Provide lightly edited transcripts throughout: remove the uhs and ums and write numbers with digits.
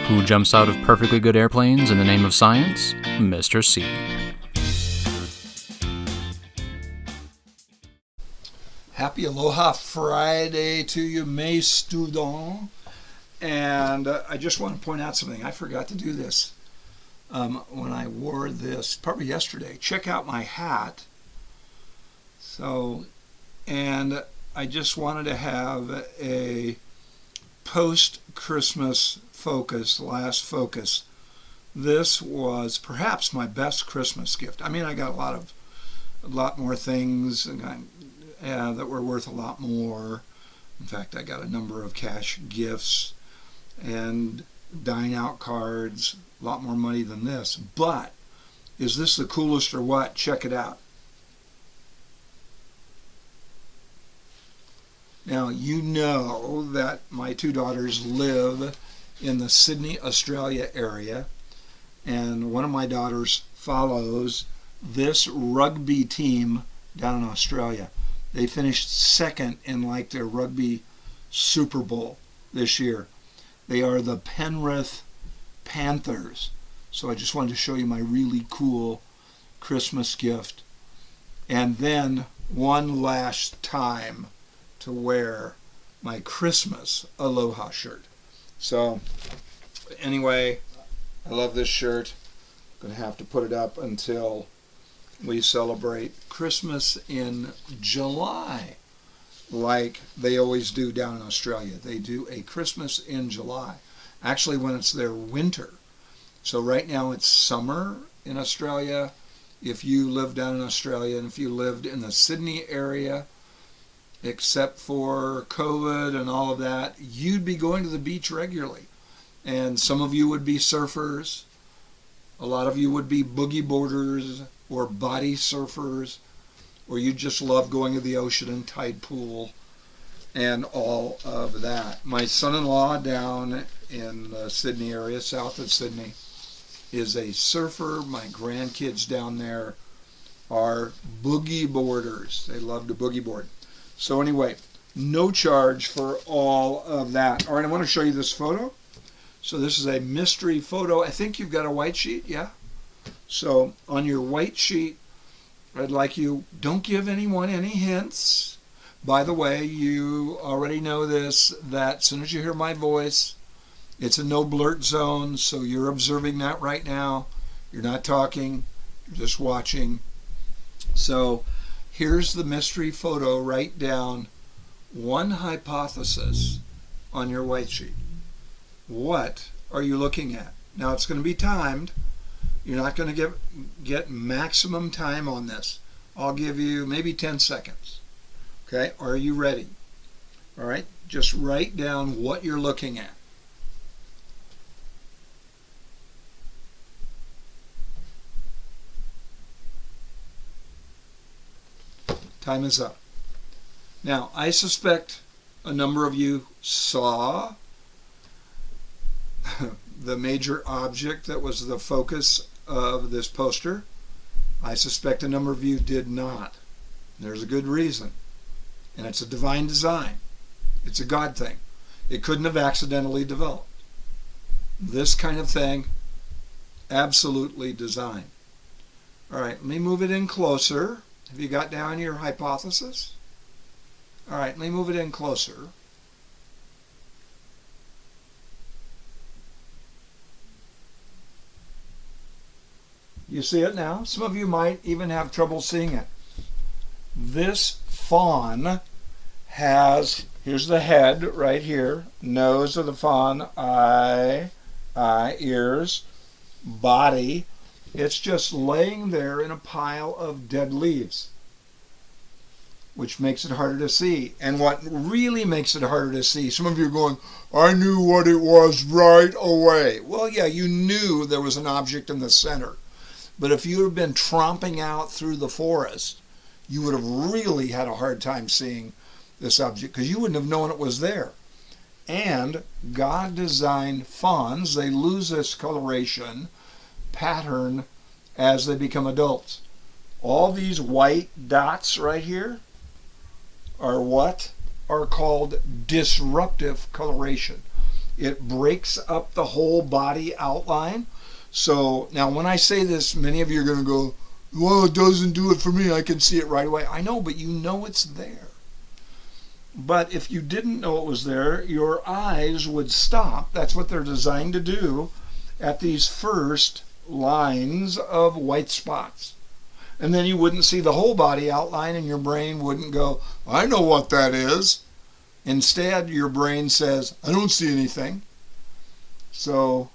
Who jumps out of perfectly good airplanes in the name of science? Mr. C. Happy Aloha Friday to you, mes students. And I just want to point out something. I forgot to do this when I wore this, probably yesterday. Check out my hat. And I just wanted to have a post-Christmas focus, last focus. This was perhaps my best Christmas gift. I mean, I got a lot more things that were worth a lot more. In fact, I got a number of cash gifts and dine out cards, a lot more money than this. But is this the coolest or what? Check it out. Now, you know that my two daughters live in the Sydney, Australia area, and one of my daughters follows this rugby team down in Australia. They finished second in their rugby Super Bowl this year. They are the Penrith Panthers. So I just wanted to show you my really cool Christmas gift. And then one last time to wear my Christmas Aloha shirt. So anyway, I love this shirt. I'm going to have to put it up until we celebrate Christmas in July, like they always do down in Australia. They do a Christmas in July, actually when it's their winter. So right now it's summer in Australia. If you live down in Australia and if you lived in the Sydney area, except for COVID and all of that, you'd be going to the beach regularly. And some of you would be surfers. A lot of you would be boogie boarders or body surfers, or you just love going to the ocean and tide pool and all of that. My son-in-law down in the Sydney area, south of Sydney, is a surfer. My grandkids down there are boogie boarders. They love to boogie board. So anyway, no charge for all of that. All right, I want to show you this photo. So this is a mystery photo. I think you've got a white sheet, yeah? So on your white sheet, I'd like you, don't give anyone any hints. By the way, you already know this, that as soon as you hear my voice, it's a no blurt zone, so you're observing that right now. You're not talking, you're just watching. So here's the mystery photo. Write down one hypothesis on your white sheet. What are you looking at? Now it's going to be timed. You're not going to get maximum time on this. I'll give you maybe 10 seconds. Okay, are you ready? All right, just write down what you're looking at. Time is up. Now, I suspect a number of you saw the major object that was the focus of this poster. I suspect a number of you did not. There's a good reason. And it's a divine design. It's a God thing. It couldn't have accidentally developed. This kind of thing, absolutely designed. All right, let me move it in closer. Have you got down your hypothesis? All right, let me move it in closer. You see it now? Some of you might even have trouble seeing it. This fawn has, here's the head right here, nose of the fawn, eye, ears, body. It's just laying there in a pile of dead leaves, which makes it harder to see. And what really makes it harder to see, some of you are going, I knew what it was right away. Well, yeah, you knew there was an object in the center. But if you had been tromping out through the forest, you would have really had a hard time seeing this object because you wouldn't have known it was there. And God designed fawns. They lose this coloration pattern as they become adults. All these white dots right here are what are called disruptive coloration. It breaks up the whole body outline. So now when I say this, many of you are going to go, well, it doesn't do it for me. I can see it right away. I know, but you know it's there. But if you didn't know it was there, your eyes would stop. That's what they're designed to do at these first lines of white spots. And then you wouldn't see the whole body outline, and your brain wouldn't go, I know what that is. Instead, your brain says, I don't see anything. So,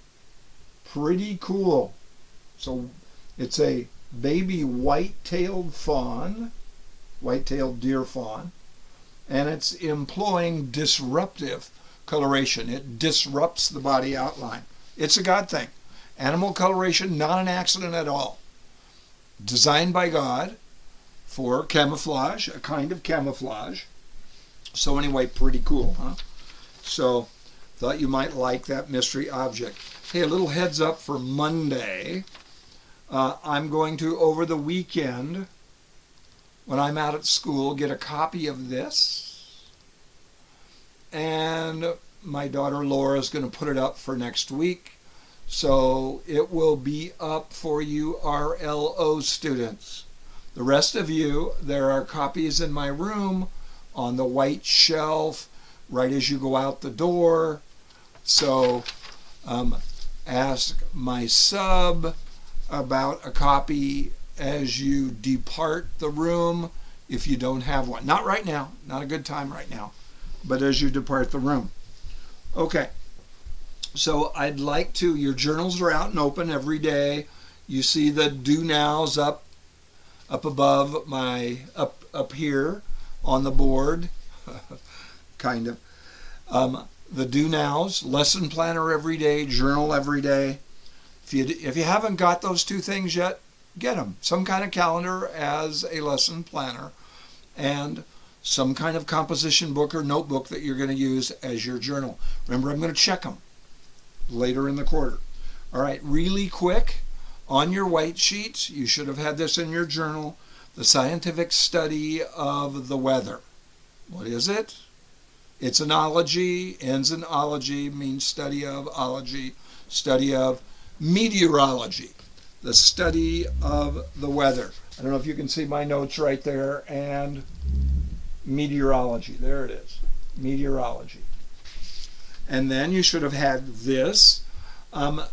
pretty cool. So, it's a baby white-tailed fawn, white-tailed deer fawn, and it's employing disruptive coloration. It disrupts the body outline. It's a God thing. Animal coloration, not an accident at all. Designed by God for camouflage, a kind of camouflage. So anyway, pretty cool, huh? So, thought you might like that mystery object. Hey, a little heads up for Monday. I'm going to, over the weekend, when I'm out at school, get a copy of this. And my daughter Laura is going to put it up for next week. So it will be up for you RLO students. The rest of you, there are copies in my room on the white shelf right as you go out the door. So ask my sub about a copy as you depart the room if you don't have one. Not right now, not a good time right now, but as you depart the room. Okay, so I'd like to, your journals are out and open every day. You see the do nows up above my, up here on the board, kind of. The do nows, lesson planner every day, journal every day. If you haven't got those two things yet, get them. Some kind of calendar as a lesson planner, and some kind of composition book or notebook that you're going to use as your journal. Remember, I'm going to check them later in the quarter. All right, really quick, on your white sheets, you should have had this in your journal, the scientific study of the weather. What is it? It's an ology, ends in ology, means study of, ology, study of meteorology, the study of the weather. I don't know if you can see my notes right there, and meteorology, there it is, meteorology. And then you should have had this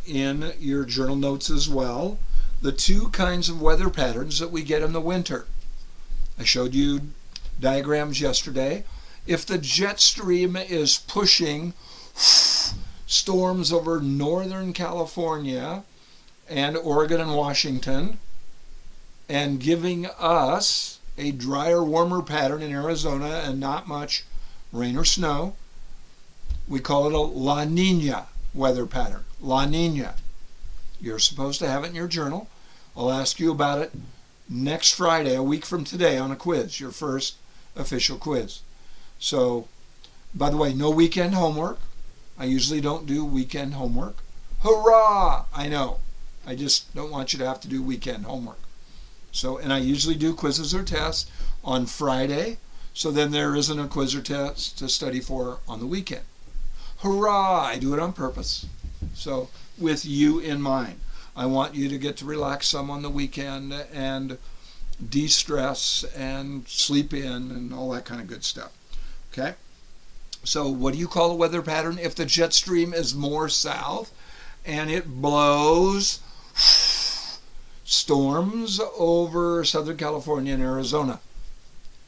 in your journal notes as well, the two kinds of weather patterns that we get in the winter. I showed you diagrams yesterday. If the jet stream is pushing storms over northern California and Oregon and Washington and giving us a drier, warmer pattern in Arizona and not much rain or snow, we call it a La Nina weather pattern. La Nina. You're supposed to have it in your journal. I'll ask you about it next Friday, a week from today, on a quiz, your first official quiz. So, by the way, no weekend homework. I usually don't do weekend homework. Hurrah! I know. I just don't want you to have to do weekend homework. So, and I usually do quizzes or tests on Friday, so then there isn't a quiz or test to study for on the weekend. Hurrah! I do it on purpose. So, with you in mind. I want you to get to relax some on the weekend and de-stress and sleep in and all that kind of good stuff. Okay? So what do you call a weather pattern if the jet stream is more south and it blows storms over Southern California and Arizona?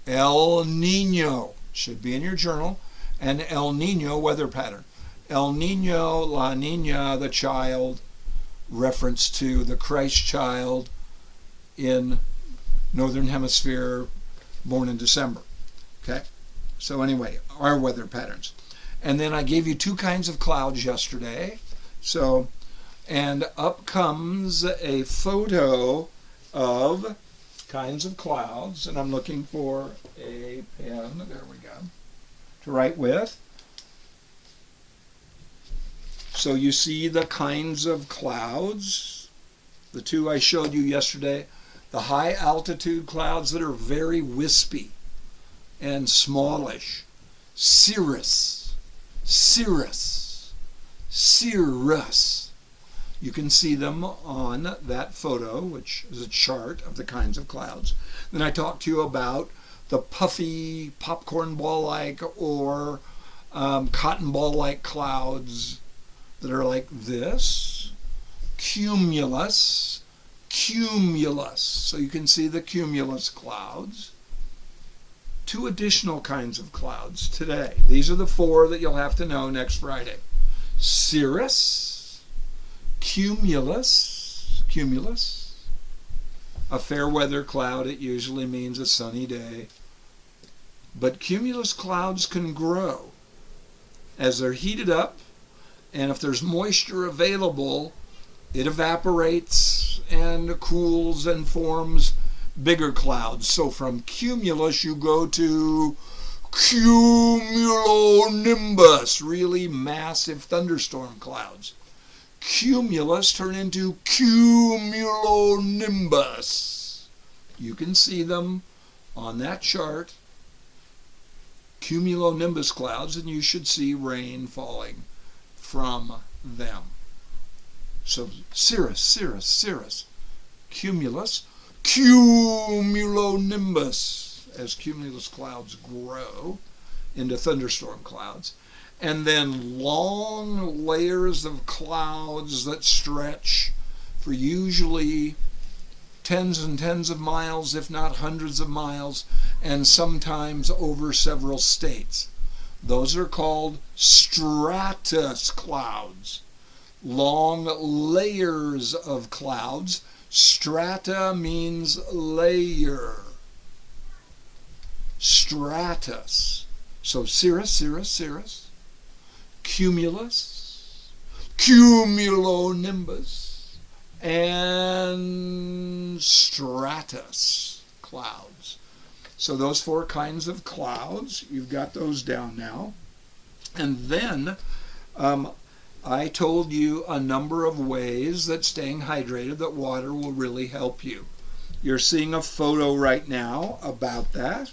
El Nino should be in your journal. An El Nino weather pattern. El Nino, La Nina, the child, reference to the Christ child in Northern Hemisphere, born in December. Okay? So anyway, our weather patterns. And then I gave you two kinds of clouds yesterday. So, and up comes a photo of kinds of clouds, and I'm looking for a pen, there we go, to write with. So you see the kinds of clouds, the two I showed you yesterday, the high altitude clouds that are very wispy and smallish, cirrus, cirrus. You can see them on that photo, which is a chart of the kinds of clouds. Then I talked to you about the puffy popcorn ball-like or cotton ball-like clouds that are like this. Cumulus, cumulus. So you can see the cumulus clouds. 2 additional kinds of clouds today. These are the 4 that you'll have to know next Friday. Cirrus, cumulus, cumulus. A fair weather cloud, it usually means a sunny day. But cumulus clouds can grow as they're heated up, and if there's moisture available, it evaporates and cools and forms bigger clouds. So from cumulus you go to cumulonimbus, really massive thunderstorm clouds. Cumulus turn into cumulonimbus. You can see them on that chart. Cumulonimbus clouds, and you should see rain falling from them. So cirrus, cirrus, cirrus. Cumulus, cumulonimbus, as cumulus clouds grow into thunderstorm clouds. And then long layers of clouds that stretch for usually tens and tens of miles, if not hundreds of miles, and sometimes over several states. Those are called stratus clouds. Long layers of clouds. Strata means layer. Stratus. So cirrus, cirrus, cirrus. Cumulus. Cumulonimbus. And stratus clouds. So those 4 kinds of clouds, you've got those down now. And then I told you a number of ways that staying hydrated, that water will really help you. You're seeing a photo right now about that.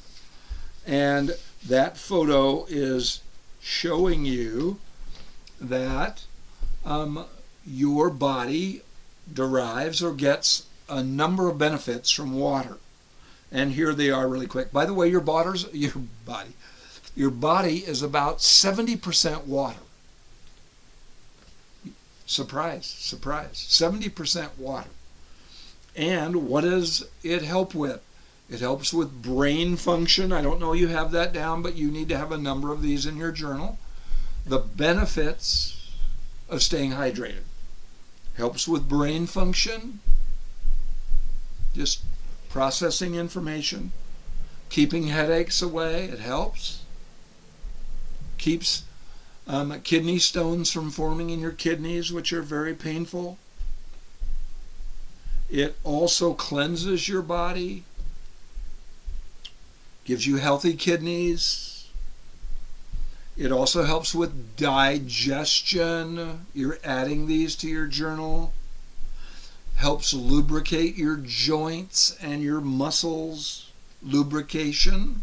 And that photo is showing you that your body derives or gets a number of benefits from water. And here they are really quick. By the way, your body is about 70% water. Surprise, surprise. 70% water. And what does it help with? It helps with brain function. I don't know you have that down, but you need to have a number of these in your journal. The benefits of staying hydrated. Helps with brain function. Just processing information. Keeping headaches away. It helps. Keeps kidney stones from forming in your kidneys, which are very painful. It also cleanses your body. Gives you healthy kidneys. It also helps with digestion. You're adding these to your journal. Helps lubricate your joints and your muscles. Lubrication.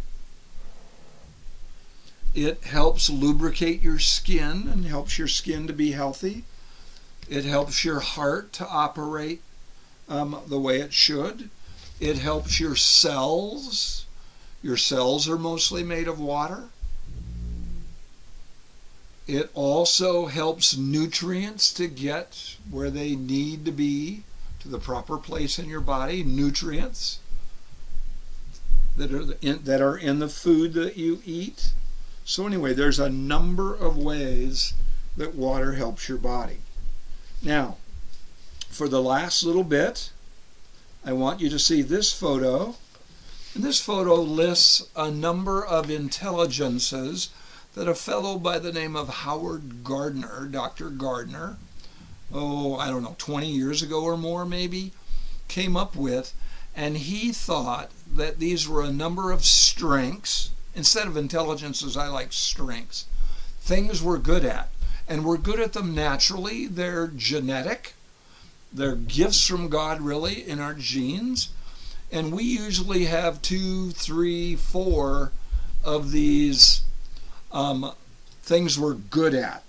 It helps lubricate your skin and helps your skin to be healthy. It helps your heart to operate the way it should. It helps your cells. Your cells are mostly made of water. It also helps nutrients to get where they need to be, to the proper place in your body. Nutrients that are in the food that you eat. So anyway, there's a number of ways that water helps your body. Now, for the last little bit, I want you to see this photo. And this photo lists a number of intelligences that a fellow by the name of Howard Gardner, Dr. Gardner, 20 years ago or more maybe, came up with. And he thought that these were a number of strengths. Instead of intelligences, I like strengths. Things we're good at. And we're good at them naturally. They're genetic. They're gifts from God, really, in our genes. And we usually have 2, 3, 4 of these things we're good at.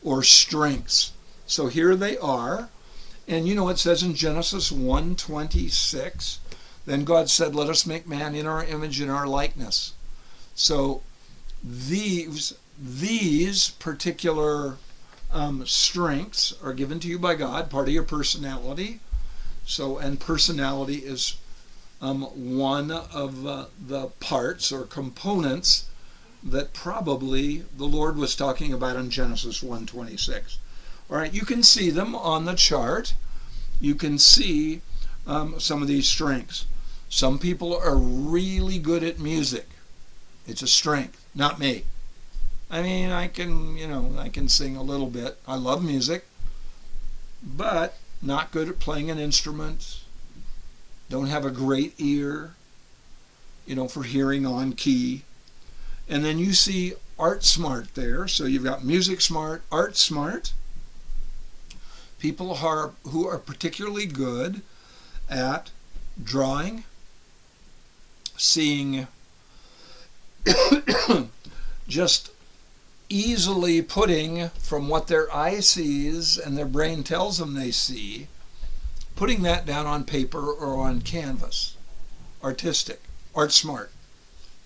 or strengths. So here they are. And you know, it says in Genesis 1:26, then God said, let us make man in our image and our likeness. So these particular strengths are given to you by God, part of your personality. So, and personality is one of the parts or components that probably the Lord was talking about in Genesis 1:26. All right, you can see them on the chart. You can see some of these strengths. Some people are really good at music. It's a strength, not me. I mean, I can sing a little bit. I love music, but not good at playing an instrument. Don't have a great ear, for hearing on key. And then you see art smart there. So you've got music smart, art smart. People who are particularly good at drawing, seeing, just easily putting from what their eye sees and their brain tells them they see, putting that down on paper or on canvas. Artistic, art smart,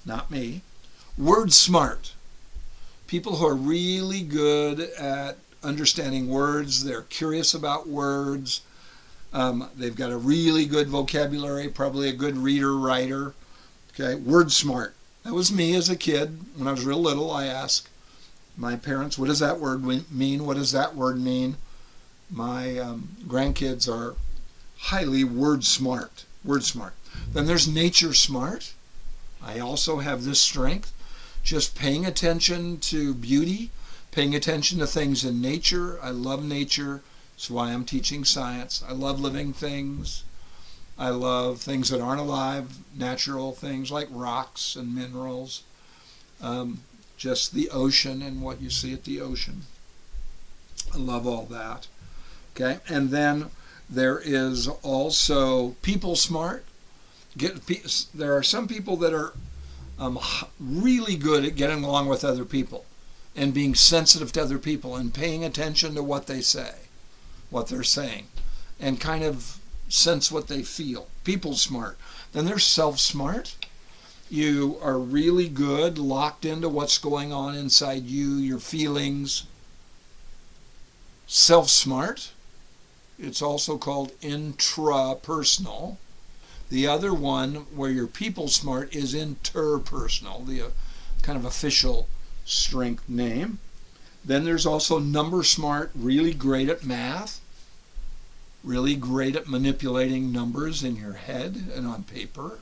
not me. Word smart. People who are really good at understanding words. They're curious about words. They've got a really good vocabulary, probably a good reader, writer. Okay, word smart. That was me as a kid. When I was real little, I asked my parents, what does that word mean? What does that word mean? My grandkids are highly word smart. Word smart. Then there's nature smart. I also have this strength. Just paying attention to beauty, paying attention to things in nature. I love nature. That's why I'm teaching science. I love living things. I love things that aren't alive, natural things like rocks and minerals. Just the ocean and what you see at the ocean. I love all that. Okay, and then there is also people smart. There are some people that are really good at getting along with other people and being sensitive to other people and paying attention to what they say, what they're saying, and kind of sense what they feel. People smart. Then there's self-smart. You are really good, locked into what's going on inside you, your feelings. Self-smart. It's also called intrapersonal. The other one, where you're people smart, is interpersonal, the kind of official strength name. Then there's also number smart, really great at math, really great at manipulating numbers in your head and on paper.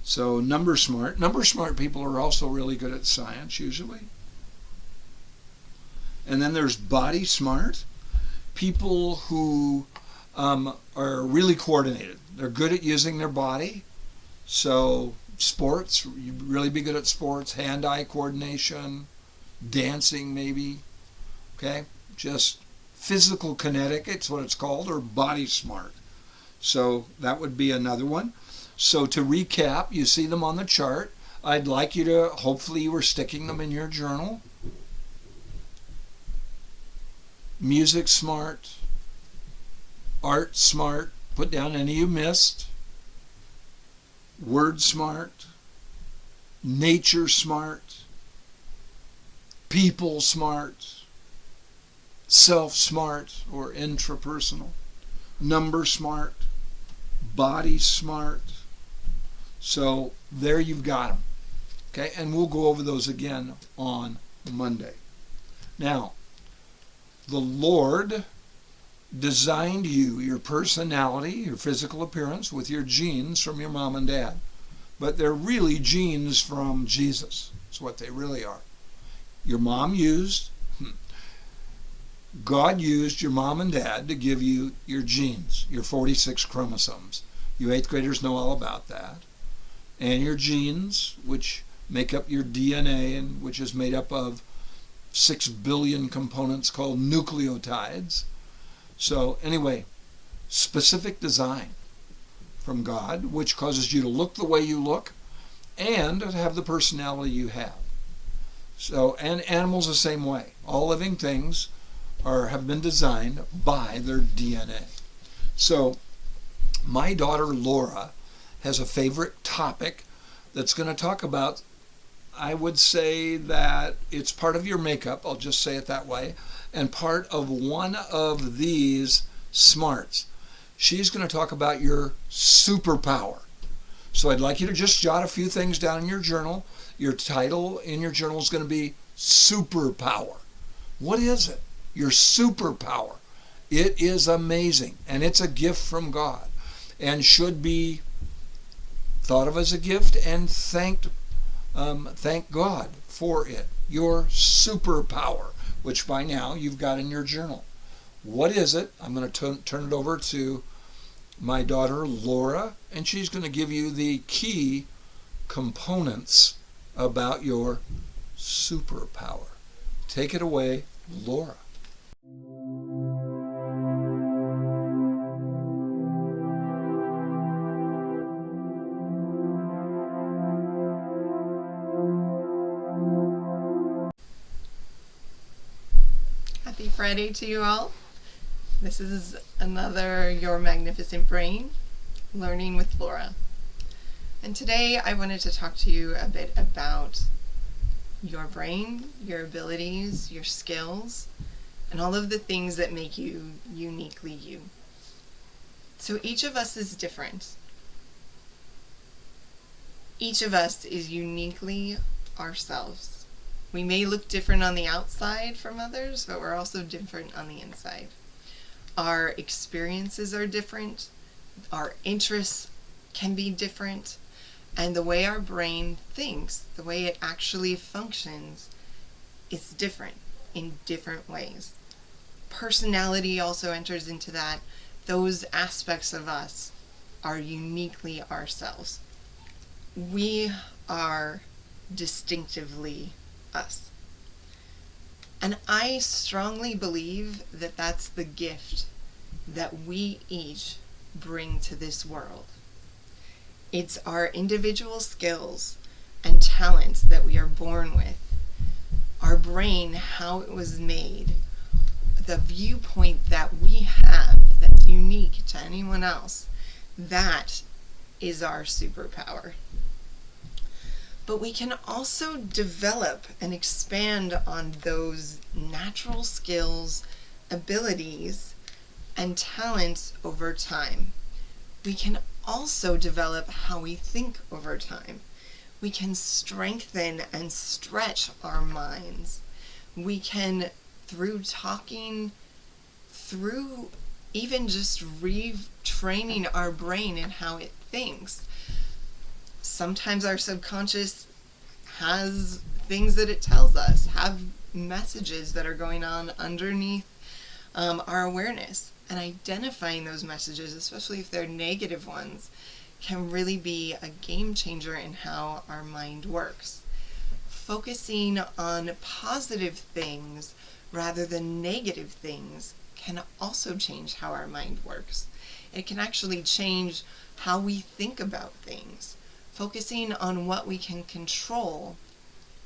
So number smart. Number smart people are also really good at science usually. And then there's body smart. People who are really coordinated. They're good at using their body. So sports, you'd really be good at sports, hand-eye coordination, dancing maybe. Okay, just physical kinetic, it's what it's called, or body smart. So that would be another one. So to recap, you see them on the chart. I'd like you to, hopefully you were sticking them in your journal. Music smart, art smart, put down any you missed. Word smart, nature smart, people smart, self smart or intrapersonal, number smart, body smart. So there you've got them. Okay, and we'll go over those again on Monday. Now, the Lord designed you, your personality, your physical appearance, with your genes from your mom and dad. But they're really genes from Jesus. That's what they really are. Your mom God used your mom and dad to give you your genes, your 46 chromosomes. You 8th graders know all about that. And your genes, which make up your DNA, and which is made up of 6 billion components called nucleotides. So anyway, specific design from God, which causes you to look the way you look and to have the personality you have. So, and animals the same way. All living things have been designed by their DNA. So, my daughter Laura has a favorite topic that's going to talk about, I would say that it's part of your makeup, I'll just say it that way, and part of one of these smarts. She's going to talk about your superpower. So I'd like you to just jot a few things down in your journal. Your title in your journal is going to be superpower. What is it? Your superpower. It is amazing, and it's a gift from God, and should be thought of as a gift and thank God for it. Your superpower, which by now you've got in your journal. What is it? I'm going to turn it over to my daughter Laura, and she's going to give you the key components about your superpower. Take it away, Laura. Happy Friday to you all. This is another Your Magnificent Brain, Learning with Laura. And today I wanted to talk to you a bit about your brain, your abilities, your skills, and all of the things that make you uniquely you. So each of us is different. Each of us is uniquely ourselves. We may look different on the outside from others, but we're also different on the inside. Our experiences are different, our interests can be different, and the way our brain thinks, the way it actually functions, is different in different ways. Personality also enters into that. Those aspects of us are uniquely ourselves. We are distinctively us. And I strongly believe that that's the gift that we each bring to this world. It's our individual skills and talents that we are born with, our brain, how it was made, the viewpoint that we have that's unique to anyone else. That is our superpower. But we can also develop and expand on those natural skills, abilities, and talents over time. We can also develop how we think over time. We can strengthen and stretch our minds. We can, through talking, through even just retraining our brain and how it thinks. Sometimes our subconscious has things that it tells us, have messages that are going on underneath our awareness. And identifying those messages, especially if they're negative ones, can really be a game changer in how our mind works. Focusing on positive things rather than negative things can also change how our mind works. It can actually change how we think about things. Focusing on what we can control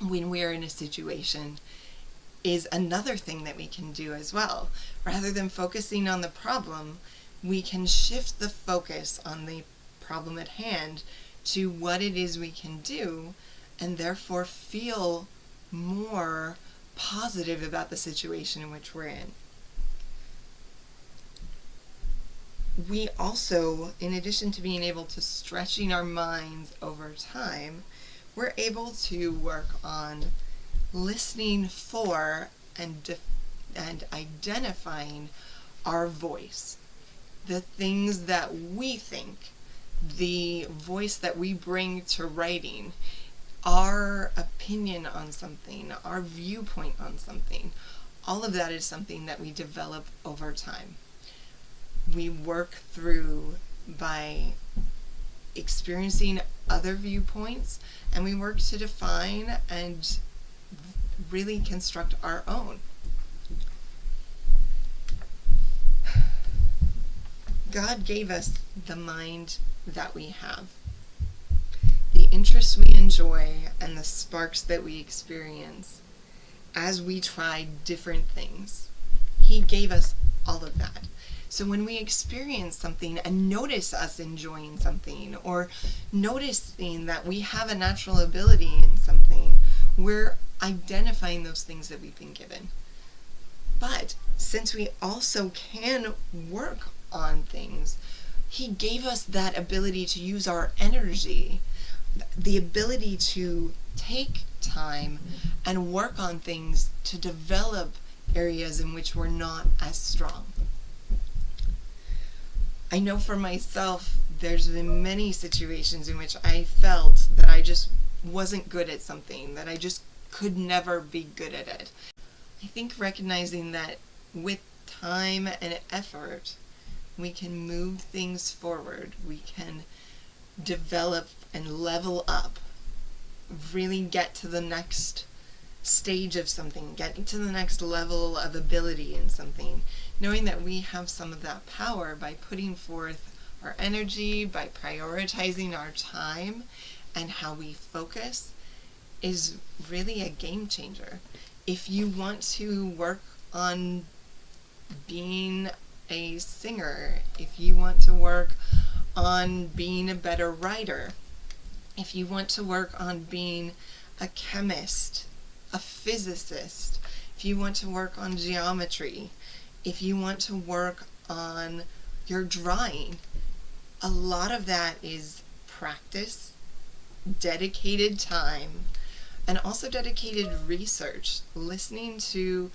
when we're in a situation is another thing that we can do as well. Rather than focusing on the problem, we can shift the focus on the problem at hand to what it is we can do, and therefore feel more positive about the situation in which we're in. We also, in addition to being able to stretching our minds over time, we're able to work on listening for and identifying our voice, the things that we think, the voice that we bring to writing, our opinion on something, our viewpoint on something. All of that is something that we develop over time. We work through by experiencing other viewpoints, and we work to define and really construct our own. God gave us the mind that we have. The interests we enjoy and the sparks that we experience as we try different things. He gave us all of that. So when we experience something and notice us enjoying something, or noticing that we have a natural ability in something, we're identifying those things that we've been given. But since we also can work on things, he gave us that ability to use our energy, the ability to take time and work on things to develop areas in which we're not as strong. I know for myself, there's been many situations in which I felt that I just wasn't good at something, that I just could never be good at it. I think recognizing that with time and effort, we can move things forward. We can develop and level up, really get to the next stage of something, get to the next level of ability in something, knowing that we have some of that power by putting forth our energy, by prioritizing our time and how we focus, is really a game changer. If you want to work on being a singer, if you want to work on being a better writer, if you want to work on being a chemist, a physicist, if you want to work on geometry, if you want to work on your drawing, a lot of that is practice, dedicated time, and also dedicated research, listening to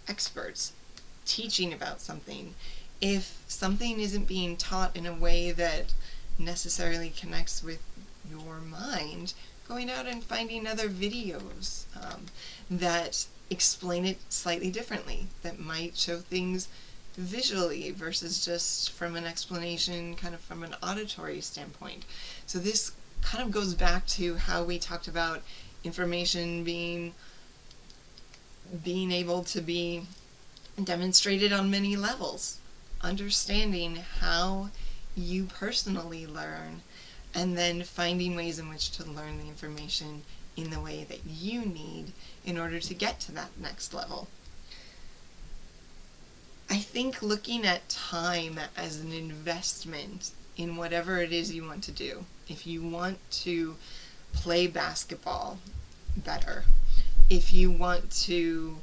experts, teaching about something. If something isn't being taught in a way that necessarily connects with your mind, going out and finding other videos that explain it slightly differently, that might show things visually versus just from an explanation, kind of from an auditory standpoint. So this kind of goes back to how we talked about information being able to be demonstrated on many levels, understanding how you personally learn, and then finding ways in which to learn the information in the way that you need in order to get to that next level. I think looking at time as an investment in whatever it is you want to do. If you want to play basketball better, if you want to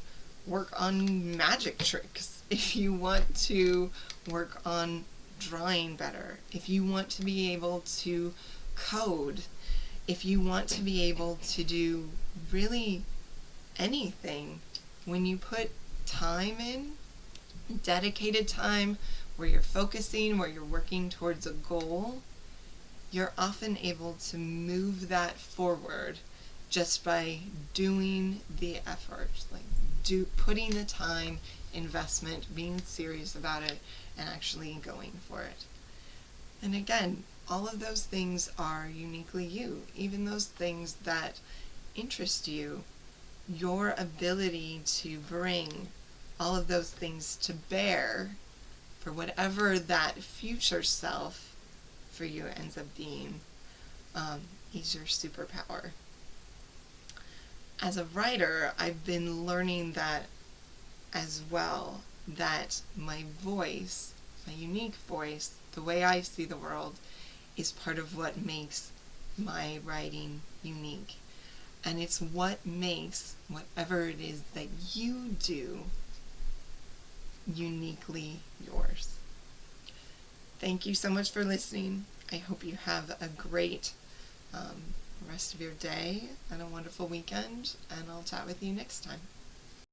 work on magic tricks, if you want to work on drawing better, if you want to be able to code, if you want to be able to do really anything, when you put time in, dedicated time, where you're focusing, where you're working towards a goal, you're often able to move that forward just by doing the effort, putting the time, investment, being serious about it, and actually going for it. And again, all of those things are uniquely you. Even those things that interest you, your ability to bring all of those things to bear for whatever that future self for you ends up being, is your superpower. As a writer, I've been learning that as well, that my voice, my unique voice, the way I see the world, is part of what makes my writing unique. And it's what makes whatever it is that you do uniquely yours. Thank you so much for listening. I hope you have a great rest of your day and a wonderful weekend, and I'll chat with you next time.